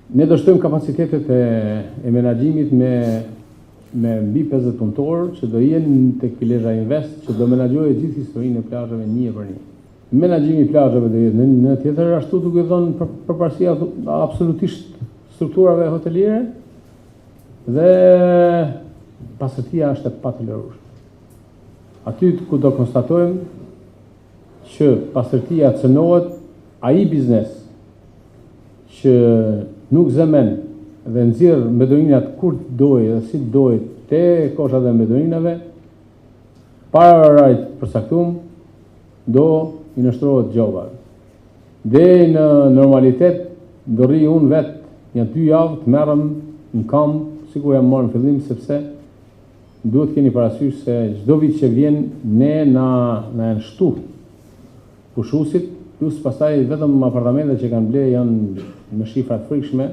Ne do shtojmë kapacitetet e menaxhimit me mbi 50 punëtorë që do jenë tek Plazha Invest, që do menaxhojë gjithë historinë e plazheve një për një. Menaxhimi i plazheve do jetë në tjetër ashtu duke dhënë përparësi absolutisht strukturave hoteliere dhe pasërtia është e patolerueshme. Aty ku do konstatojmë që pasërtia cënohet ai biznes që nuk zemen dhe nxjerr medoninat kur dojë dhe si dojë te koshat e medoninave, para orajt përcaktuar do i nështrohet gjoba. Dhe në normalitet do rri unë vetë një 2 javë të merrem në kamp, sikur jam marrë në fillim, sepse duhet keni parasysh se çdo vit që vjen ne na nshtu pushusit, plus pastaj vetëm apartamentet që kanë ble janë me shifra të frikshme.